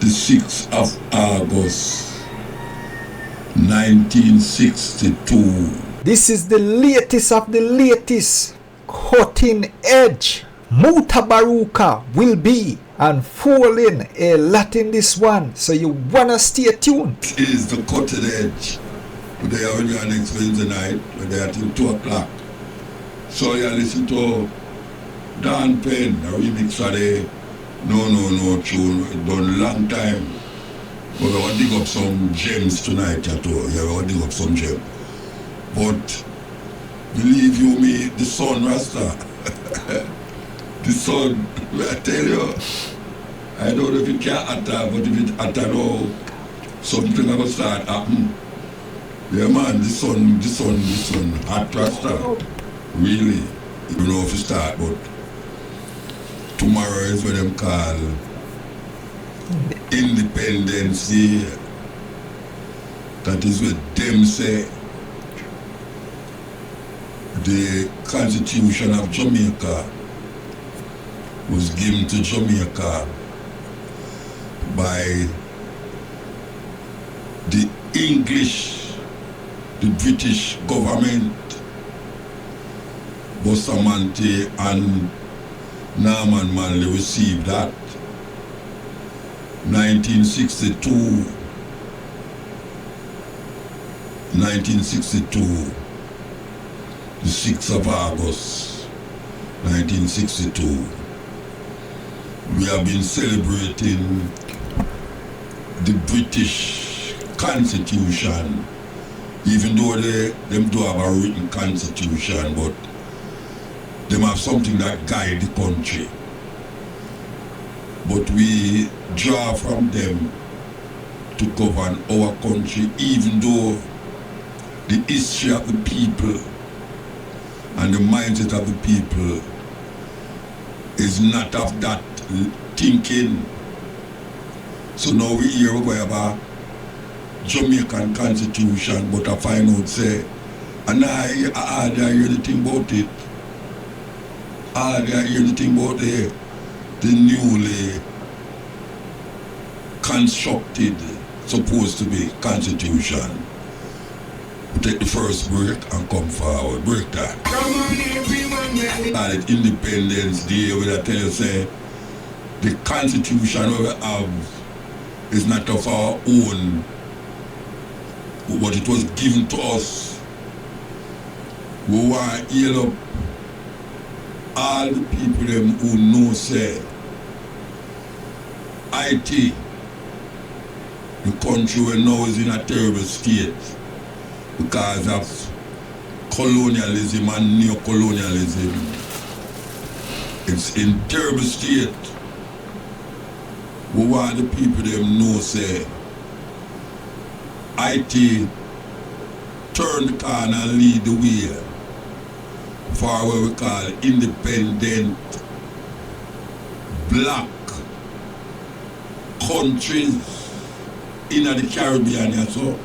the 6th of August 1962. This is the latest of the latest, cutting edge. Mutabaruka will be unfolding a lot in this one, so you wanna stay tuned. This is the cutting edge. They are only on next Wednesday night, when they are till 2 o'clock. So you listen to Dan Penn, a remix of the No tune. It done long time. But we want to dig up some gems tonight, too. Yeah, we want to dig up some gems. But believe you me, the sun, Rasta. The sun, I tell you, I don't know if it can attack, but if it attack now, something will start happen. Yeah man, the sun, hot Rasta. Really, you don't know if it start, but tomorrow is what them call Independence Day. That is what them say. The Constitution of Jamaica was given to Jamaica by the British government. Bustamante and Norman Manley received that. 1962, the 6th of August, 1962. We have been celebrating the British Constitution, even though them do have a written constitution, but them have something that guide the country. But we draw from them to govern our country, even though the history of the people and the mindset of the people is not of that thinking. So now we hear about Jamaican Constitution, but I find out say, and I hear anything about it. I hear anything about the newly constructed, supposed to be Constitution. We take the first break and come forward. Break that. At Independence Day, when I tell you, say, the Constitution we have is not of our own, but it was given to us. We want to heal up all the people them who know, say, IT, the country right now is in a terrible state because of colonialism and neo-colonialism. It's in terrible state. We want the people them know, say, IT turn the corner and lead the way for what we call independent black countries in the Caribbean. So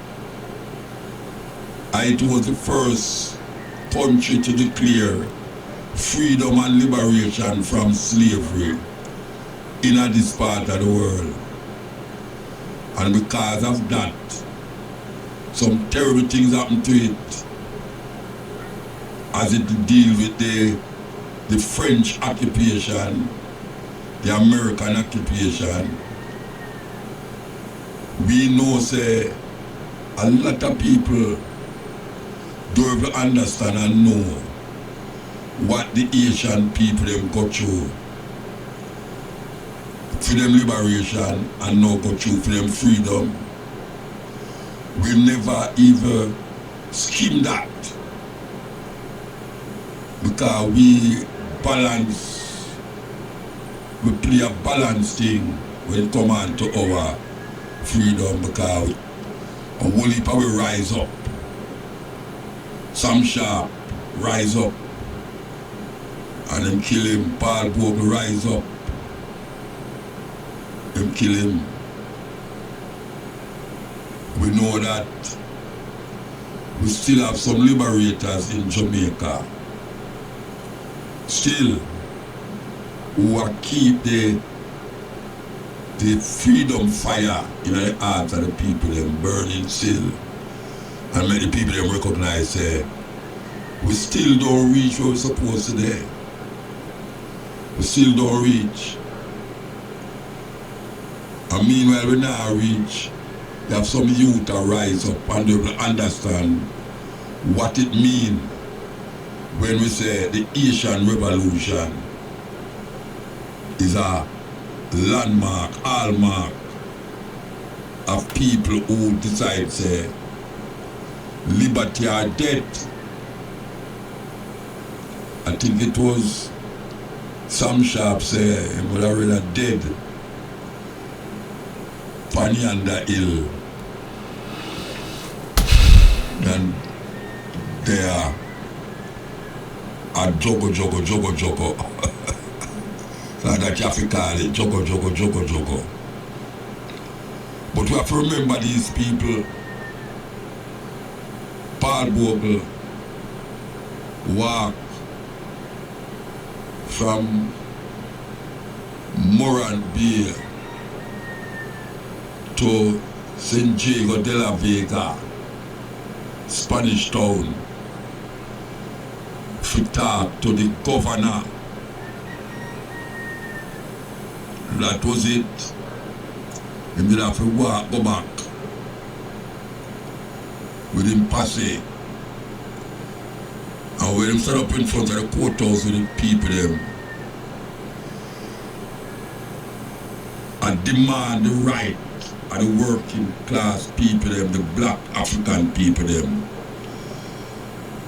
it was the first country to declare freedom and liberation from slavery in this part of the world. And because of that, some terrible things happened to it as it deal with the French occupation, the American occupation. We know, say, a lot of people don't even understand and know what the Asian people them go through for them liberation and now go through for them freedom. We never even skim that because we play a balance thing when it comes on to our freedom, because a whole heap of we rise up. Sam Sharp rise up and them kill him. Paul Pope rise up, them kill him. We know that we still have some liberators in Jamaica still who are keep the the freedom fire in the hearts of the people, them burning still. And make the people them recognize we still don't reach where we're supposed to be. We still don't reach. And meanwhile we now reach, you have some youth that rise up and they will understand what it means when we say the Asian Revolution is a landmark, hallmark of people who decide say liberty or death. I think it was some sharp say he would have rather dead funny under hill than they are a jogo. Like that you have to call it jogo. But we have to remember these people. Paul Bogle walk from Morant Bay to San Diego de la Vega, Spanish Town, to talk to the governor. That was it. He did have to walk, go back with him passe. And when him stand up in front of the courthouse with the people them and demand the right of the working class people them, the black African people them.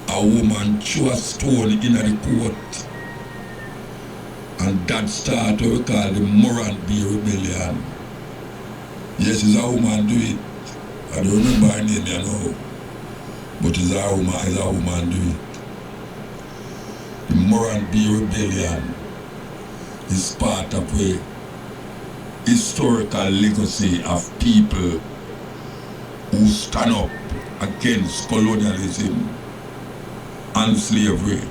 A woman threw a stone in the court. And that started what we call the Morant Bay Rebellion. Yes, it's a woman do it. I don't remember her name, you know. But it's a woman do it. The Morant Bay Rebellion is part of a historical legacy of people who stand up against colonialism and slavery.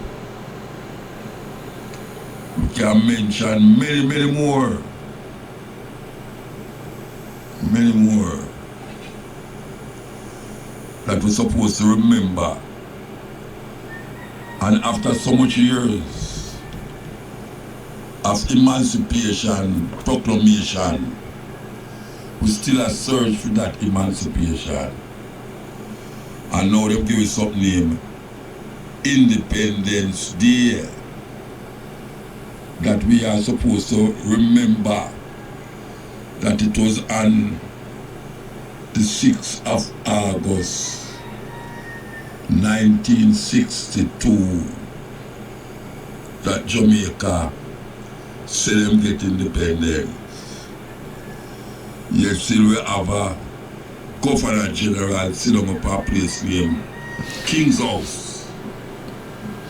We can mention many more. Many more that we're supposed to remember. And after so much years of emancipation, proclamation, we still a search for that emancipation. And now they've given us something named Independence Day, that we are supposed to remember that it was on the 6th of August 1962 that Jamaica said them get independence. Yet still we have a Governor General sitting up a place named King's House,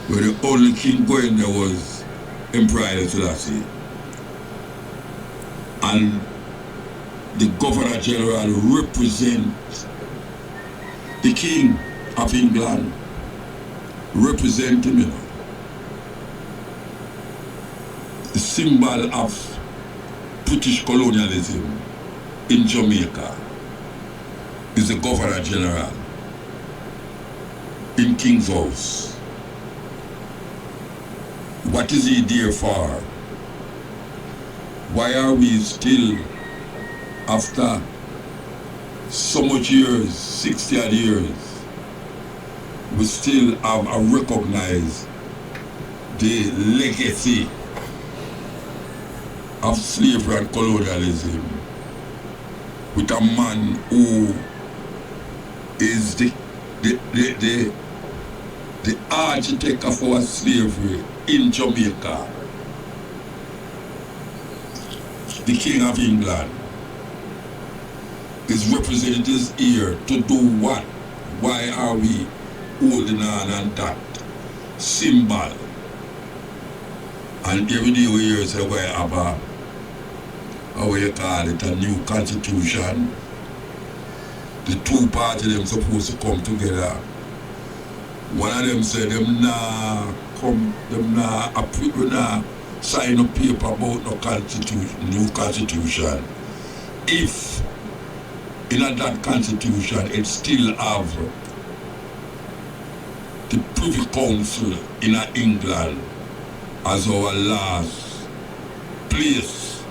where the only king going there was Emperor Haile Selassie. And the Governor General represents the King of England, represent him, you know. The symbol of British colonialism in Jamaica is the Governor General in King's House. What is he there for? Why are we still, after so much years, 60 odd years, we still have a recognize the legacy of slavery and colonialism with a man who is the architect of our slavery in Jamaica, the King of England, his representatives here to do what? Why are we holding on that symbol? And every day we hear say we have a, how you call it, a new constitution. The two parties them supposed to come together. One of them said them nah sign a paper about no constitution, new constitution. if in that constitution it still have the Privy Council in England as our last place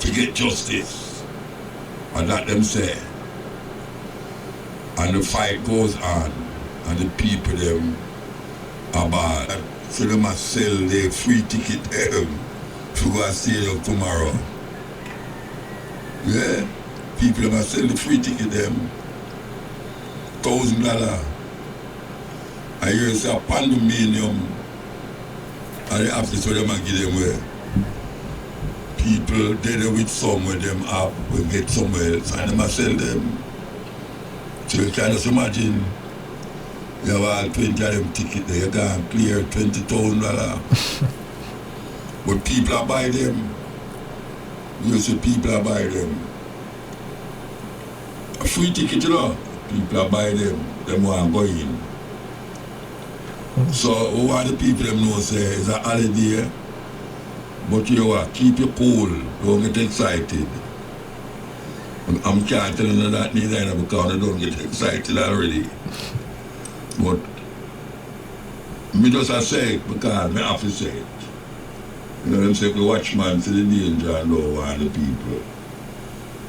to get justice, and that them say, and the fight goes on, and the people them are bad. So they must sell their free ticket to go and stadium tomorrow. Yeah, people must sell the free ticket them $1,000. I hear say a pandemonium, and the office where them give them away. People dead with some where them up will get somewhere else and they must sell them. So you can just imagine you have all 20 of them tickets there, you can clear $20,000. But people are buy them. You see people are buy them. A free ticket, you know, people are buy them. Them want to go in. So what the people them know say it's a holiday, but you know, keep you cool, don't get excited. I'm can't tell you that neither because I don't get excited already. But me just I say it because me have to say it. You know them say the watchman see the danger and don't want the people.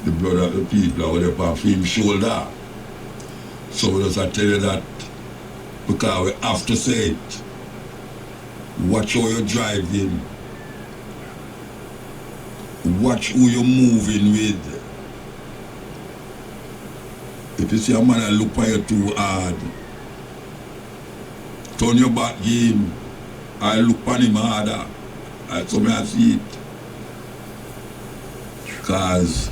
The blood of the people are with on him shoulder. So we just I tell you that because we have to say it. Watch how you're driving. Watch who you're moving with. If you see a man and look at you too hard, turn your back game. I look at him harder. That's how I see it. Because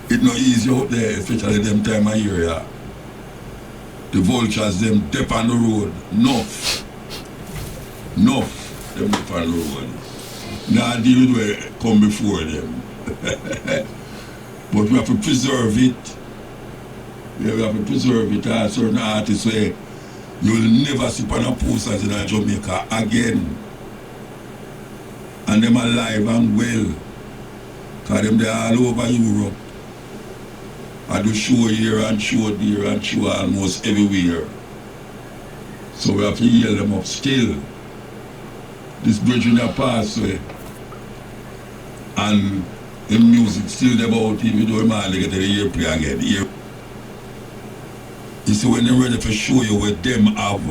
it's not easy out there, especially them time of year. Yeah. The vultures, them dip on the road. Enough. Them dip on the road. Now deal with what come before them. But we have to preserve it. We have to preserve it. There are certain artists where you will never see on a posters in Jamaica again. And them alive and well. Because them they are all over Europe. I do show here and show there and show almost everywhere. So we have to heal them up still. This bridge in the pathway. And the music still about him, you don't mind to get the airplay again. Here. You see when they're ready to show you what them have.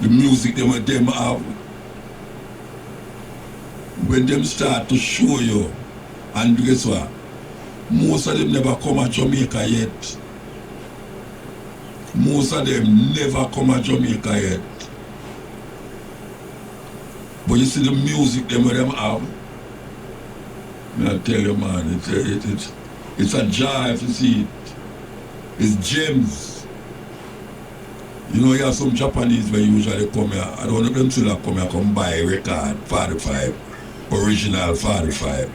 The music them what them have. When them start to show you, and guess what? Most of them never come to Jamaica yet. Most of them never come to Jamaica yet. But you see the music them have. I tell you man, it's a joy to see it. It's gems. You know you have some Japanese where usually come here. I don't know them still come here come buy a record 45. Original 45.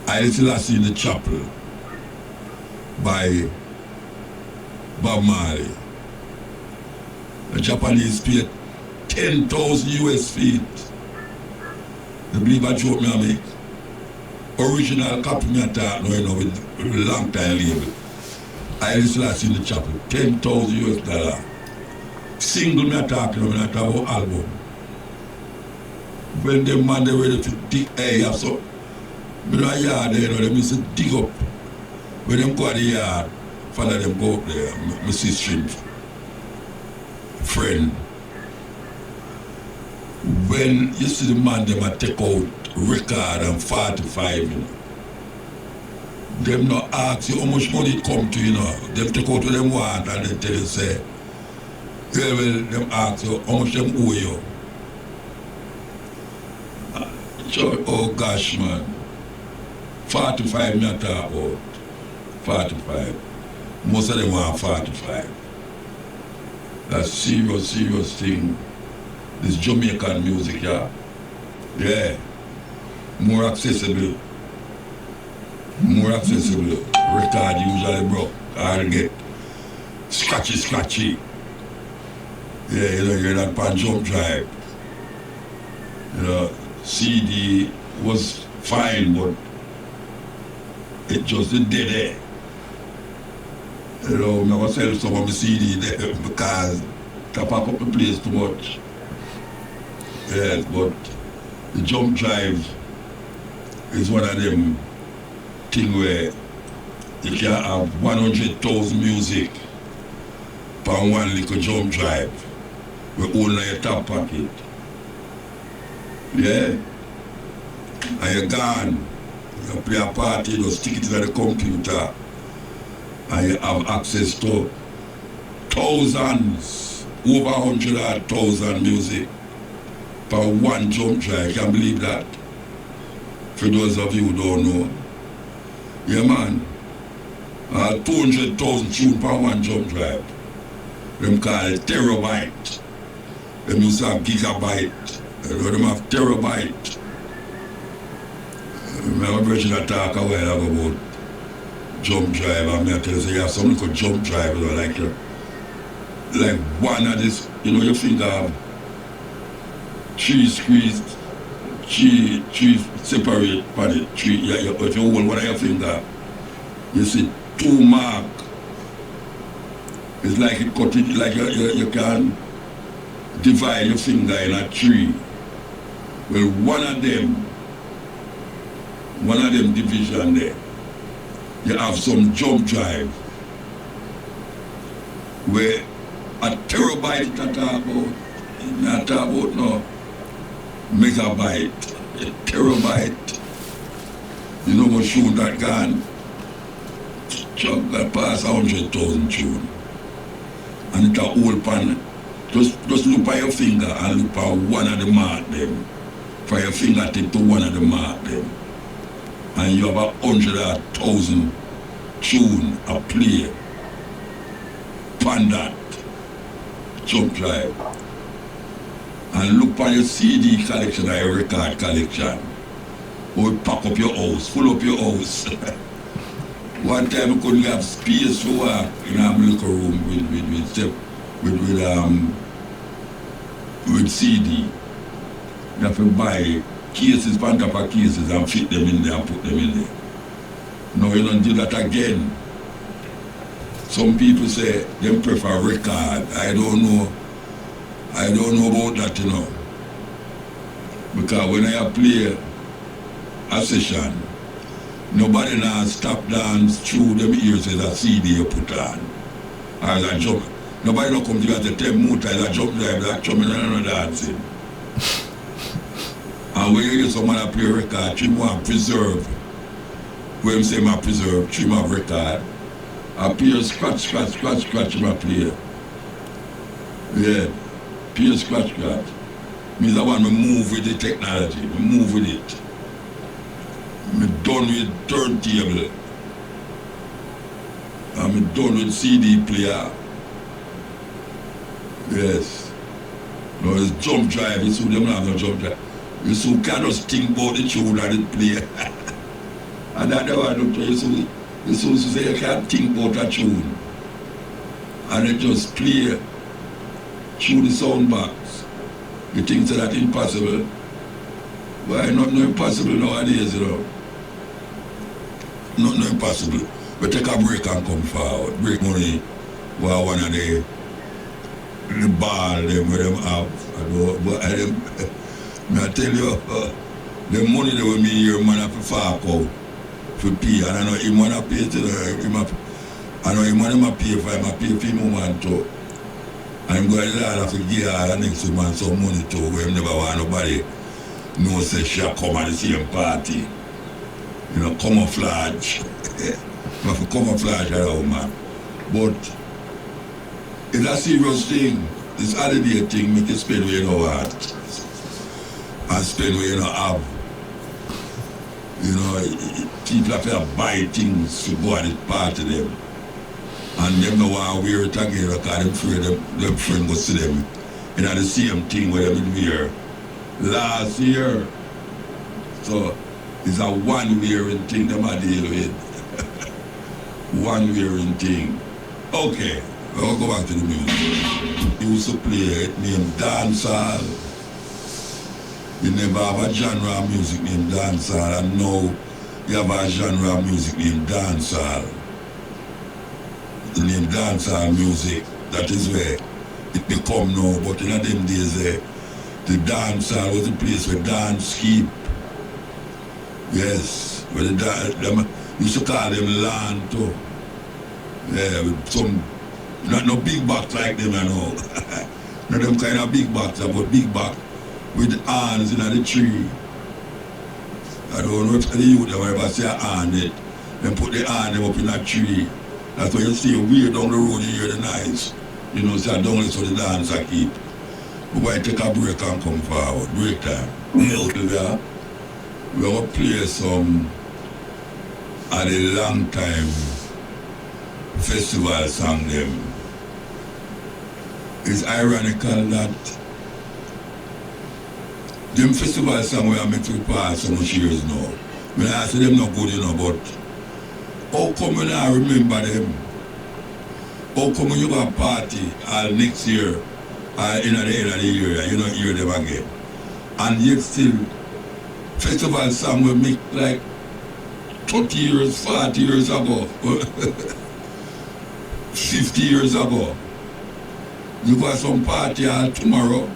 I still see in the chapel by Bob Marley. The Japanese paid 10,000 US feet. They believe I joke me and make. Original copy me attack now, you know, with a long time label. I still see in the chapel 10,000 US dollar. Single me attack, you know, when I talk about album. When them man they ready to dig air, so in a yard there, you know, them used to dig up. When them go to the yard, follow them go up there, my sister, friend. When you see the man them a take out record and 45, you know, them not ask you how much money it come to, you know. Them take out what them want and they tell you say, yeah, well, them ask you how much them owe you. So, oh gosh man, 45 me I talk about, 45. Most of them want 45. That's serious thing. This Jamaican music, yeah. Yeah. More accessible. Record usually broke. I get scratchy. Yeah, you know, you're not on jump drive. You know, CD was fine, but it just didn't there. You know, I was selling some of my CD there because to pack up the place too much. Yes, but the jump drive is one of them things where you can have 100,000 music on one little jump drive with only your top pocket. Yeah? And you're gone. You play a party, you stick it in the computer and you have access to thousands, over 100,000 music for one jump drive. Can you believe that? For those of you who don't know. Yeah, man. 200,000 tunes per one jump drive. Them call it terabyte. Them used to have gigabyte. Them have terabyte. I have a version of talk a while ago about jump drive, and I tell you, you have some little jump drive, like one of this, you know, you think of three squeezed, three separate for the three, if you hold one of your finger, you see 2 mark. It's like it cut it, like you can divide your finger in a tree. Well, one of them division there, you have some jump drive where a terabyte not talk about no megabyte, a terabyte. You know what tune that gone? Chuck that pass 100,000 tune. And it's a whole pan. Just look at your finger and look at one of the mark them. For your fingertip to one of the mark them. And you have 100,000 tune a play pan that jump drive. And look at your CD collection or your record collection. Or pack up your house, full up your house. One time I couldn't have space for work in a little room with CD. You have to buy cases, pan top of cases and fit them in there and put them in there. No, you don't do that again. Some people say they prefer record. I don't know about that, you know. Because when I play a session, nobody now stop dance through them ears as a CD you put on. Or as a jump. Nobody don't come to you as a 10 motor, as a jump drive, that drumming and dancing. And when you hear someone play a record, you want to preserve. When you say I preserve, you want record. I play scratch, you play. Yeah, play scratch. Means I want to move with the technology, move with it. I'm done with turntable. I'm done with CD player. Yes. No, it's jump drive. You see them have no jump drive. You see kind of think about the tune that it play. And that's why I don't tell you. You say you can't think about a tune. And it just play through the sound box. You think that impossible? Why not impossible nowadays, you know? Nothing impossible. We take a break and come forward. Break money while one of the ball them where them have. I tell you, the money that we hear man have to fork out for pay. And I know him wanna pay to I know him wanna pay for him man too. And I'm going to have to give the next man some money too, where him never want nobody know say she'll come at the same party. You know, camouflage. You have to camouflage around, man. But it's a serious thing. This holiday thing make you spend where you don't want. And spend where you don't have. You know, people have to buy things to go at this party them. And them don't want to wear it again because them afraid them friend go see them. You know, the same thing where them wear last year. So it's a one-wearing thing them I deal with. One-wearing thing. Okay, we'll go back to the music. He used to play it named dancehall. You never have a genre of music named dancehall, and now you have a genre of music named dancehall. The name dancehall music, that is where it become now. But in them days, the dancehall was the place where dance keep. Yes, where them used to call them land too. Yeah, with some, not no big box like them, you know. Not them kind of big box, but big box with hands in the tree. I don't know if the youth ever say a hand it, then put the hand them up in a tree. That's why you see way down the road, you hear the noise. You know, say down is for the dance I keep. But why take a break and come forward? Break time. Yeah. We're going to play some at a long time festival song them. It's ironical that them festival song we are meant to pass so much years now. When I say them not good, you know, but how come when I remember them? How come when you go a party next year, in the end of the year, and you don't hear them again? And yet still, festival song we make like 30 years, 40 years ago, 50 years ago. You go to some party tomorrow,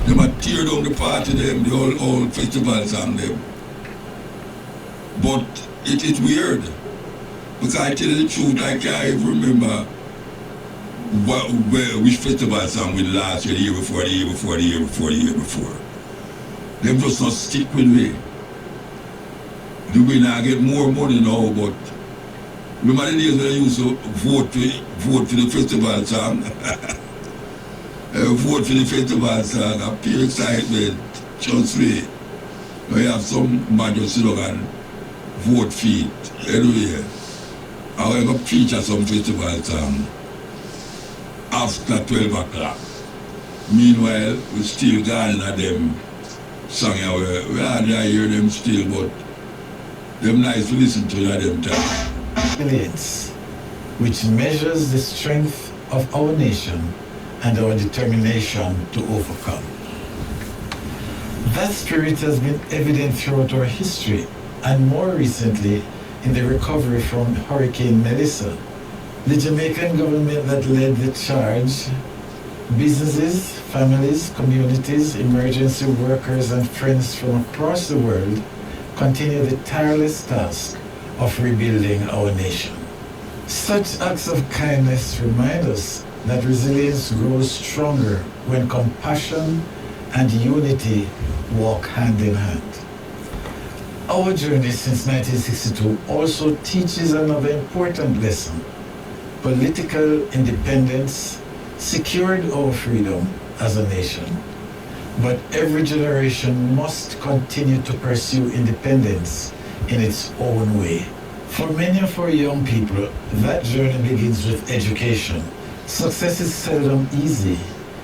they might tear down the party them, the old festival song them. But it is weird. Because I tell you the truth, I can't even remember which festival song we last year, the year before, the year before, the year before, the year before. Them just not stick with me. Do we not get more money now, but remember the days when I used to vote for the festival song? Vote for the festival song, a pure excitement, trust me. Now you have some man just sit down and vote for it. Anyway, I will feature some festival song after 12 o'clock. Meanwhile, we still going at them song. We hardly hear them still, but them nice to listen to them time. Which measures the strength of our nation and our determination to overcome. That spirit has been evident throughout our history, and more recently in the recovery from Hurricane Melissa. The Jamaican government that led the charge, businesses, families, communities, emergency workers, and friends from across the world continue the tireless task of rebuilding our nation. Such acts of kindness remind us that resilience grows stronger when compassion and unity walk hand in hand. Our journey since 1962 also teaches another important lesson. Political independence secured our freedom as a nation, but every generation must continue to pursue independence in its own way. For many of our young people, that journey begins with education. Success is seldom easy,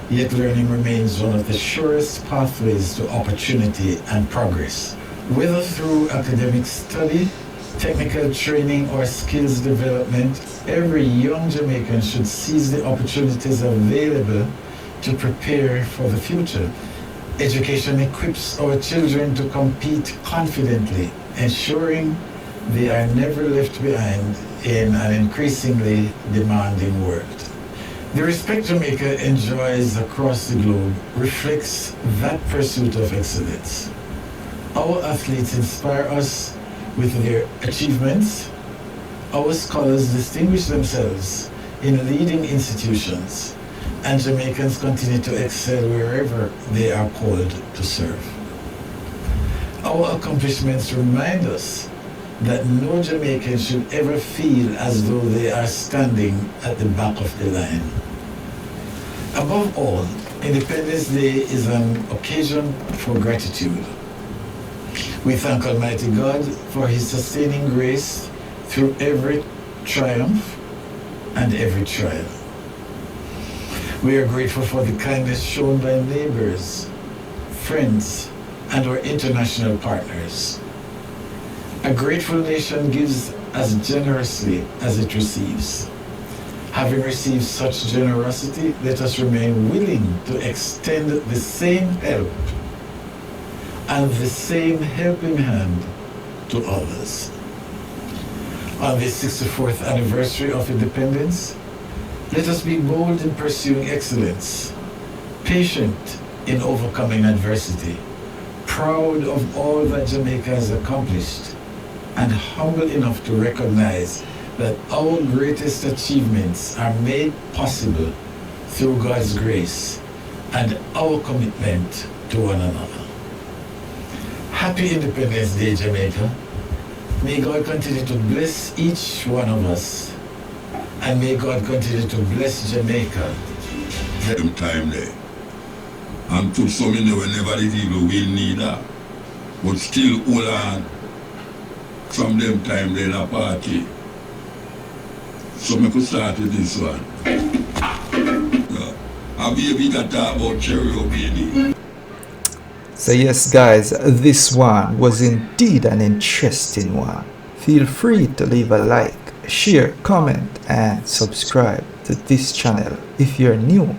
yet learning remains one of the surest pathways to opportunity and progress. Whether through academic study, technical training, or skills development, every young Jamaican should seize the opportunities available to prepare for the future. Education equips our children to compete confidently, ensuring they are never left behind in an increasingly demanding world. The respect Jamaica enjoys across the globe reflects that pursuit of excellence. Our athletes inspire us with their achievements. Our scholars distinguish themselves in leading institutions, and Jamaicans continue to excel wherever they are called to serve. Our accomplishments remind us that no Jamaican should ever feel as though they are standing at the back of the line. Above all, Independence Day is an occasion for gratitude. We thank Almighty God for His sustaining grace through every triumph and every trial. We are grateful for the kindness shown by neighbors, friends, and our international partners. A grateful nation gives as generously as it receives. Having received such generosity, let us remain willing to extend the same help and the same helping hand to others. On this 64th anniversary of independence, let us be bold in pursuing excellence, patient in overcoming adversity, proud of all that Jamaica has accomplished, and humble enough to recognize that our greatest achievements are made possible through God's grace and our commitment to one another. Happy Independence Day, Jamaica. May God continue to bless each one of us, and may God continue to bless Jamaica. Them time there. And put some in there whenever the people will need that. But still hold on from them time there in a party. So I could start with this one. A baby that talk about cherry baby. So yes guys, this one was indeed an interesting one. Feel free to leave a like, share, comment and subscribe to this channel if you're new.